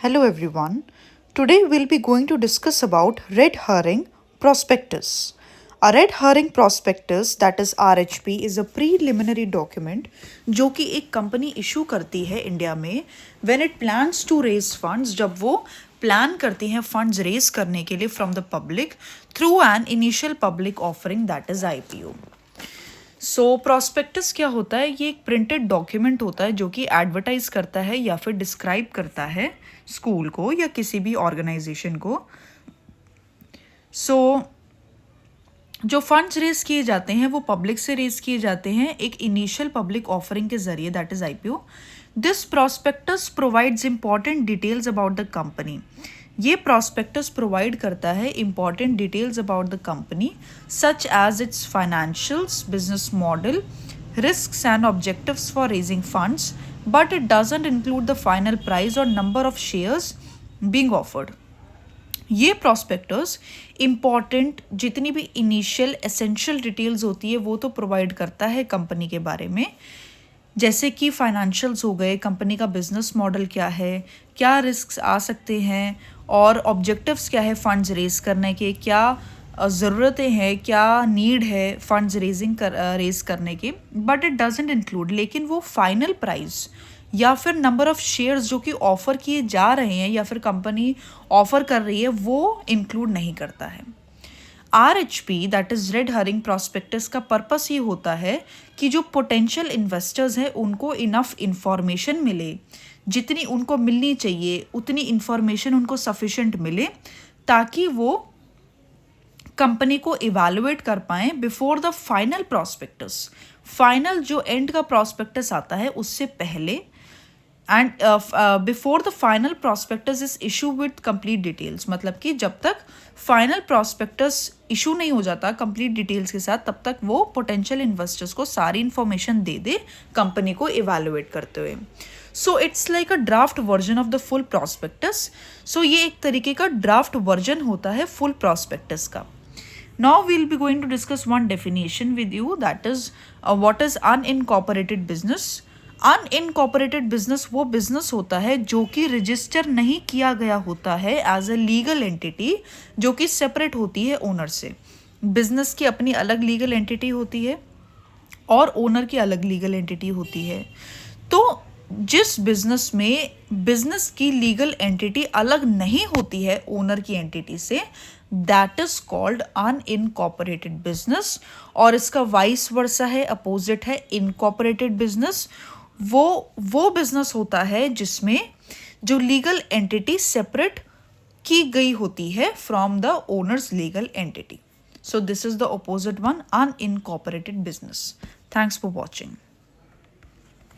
Hello everyone. Today we'll be going to discuss about red herring prospectus. A red herring prospectus that is RHP is a preliminary document जो कि एक company issue करती है India में when it plans to raise funds, जब वो plan करती हैं फंड्स रेज करने के लिए from the public through an initial public offering that is IPO. So prospectus क्या होता है? ये एक प्रिंटेड डॉक्यूमेंट होता है जो कि एडवर्टाइज करता है या फिर डिस्क्राइब करता है स्कूल को या किसी भी ऑर्गेनाइजेशन को. सो जो फंड्स रेज किए जाते हैं वो पब्लिक से रेज किए जाते हैं एक इनिशियल पब्लिक ऑफरिंग के जरिए that is IPO. This prospectus provides important details about the company. ये प्रॉस्पेक्टस प्रोवाइड करता है important details about the company such as its financials, business model, risks and objectives for raising funds, but it doesn't include the final price or number of shares being offered. ये prospectus important जितनी भी initial essential details होती है वो तो provide करता है company के बारे में, जैसे कि फाइनेंशियल्स हो गए, कंपनी का बिजनेस मॉडल क्या है, क्या रिस्क्स आ सकते हैं और ऑब्जेक्टिव्स क्या है फंड्स रेज करने के, क्या ज़रूरतें हैं, क्या नीड है फंड्स रेज करने के. बट इट डजेंट इंक्लूड, लेकिन वो फाइनल प्राइस या फिर नंबर ऑफ शेयर्स जो कि ऑफ़र किए जा रहे हैं या फिर कंपनी ऑफ़र कर रही है वो इंक्लूड नहीं करता है. RHP that is red hurrying prospectus का पर्पस ये होता है कि जो पोटेंशियल इन्वेस्टर्स हैं उनको इनफ इंफॉर्मेशन मिले, जितनी उनको मिलनी चाहिए उतनी इंफॉर्मेशन उनको सफिशेंट मिले ताकि वो कंपनी को इवैल्यूएट कर पाएँ before the final prospectus. Final जो एंड का प्रॉस्पेक्टस आता है उससे पहले and before the final prospectus is issue with complete details. मतलब कि जब तक फाइनल प्रॉस्पेक्टस इशू नहीं हो जाता कंप्लीट डिटेल्स के साथ तब तक वो पोटेंशियल इन्वेस्टर्स को सारी इन्फॉर्मेशन दे दे कंपनी को इवैल्यूएट करते हुए. So it's like a draft version of the full prospectus. So ये एक तरीके का ड्राफ्ट वर्जन होता है फुल प्रॉस्पेक्टस का. Now we'll be going to discuss one definition with you, that is what is unincorporated business. Unincorporated business वो business होता है जो कि रजिस्टर नहीं किया गया होता है एज अ लीगल एंटिटी जो कि सेपरेट होती है ओनर से. बिजनेस की अपनी अलग लीगल एंटिटी होती है और ओनर की अलग लीगल एंटिटी होती है. तो जिस बिजनेस में बिजनेस की लीगल एंटिटी अलग नहीं होती है ओनर की एंटिटी से, that is called unincorporated business. और इसका वाइस वर्सा है, अपोजिट है इनकॉर्पोरेटेड बिजनेस. वो बिजनेस होता है जिसमें जो लीगल एंटिटी सेपरेट की गई होती है from the owners legal entity. So this is the opposite one, unincorporated business. Thanks for watching.